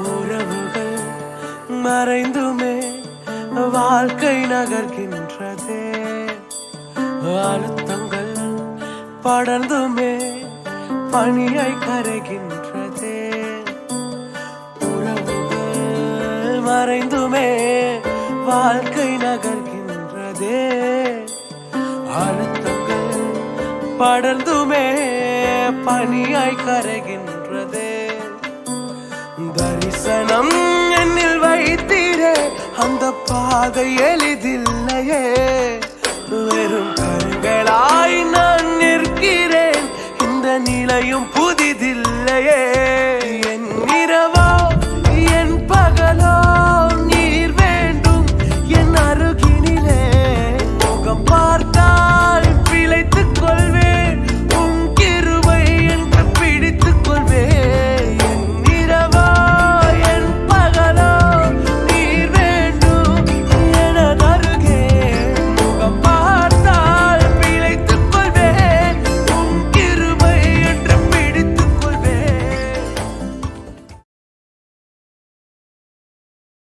உறவுகள் மறைந்துமே வாழ்க்கை நகர்கின்றதே. அழுத்தங்கள் படர்ந்துமே பனியை கரைகின்றதே. உறவுகள் மறைந்துமே வாழ்க்கை நகர்கின்றதே. அழுத்தங்கள் படர்ந்துமே பனியாய் கரைகின்றதே. தரிசனம் என்னில் வைத்தீரே, அந்த பாதை எளிதில்லையே. வெறும் கண்களாய் நான் நிற்கிறேன், இந்த நிலையும்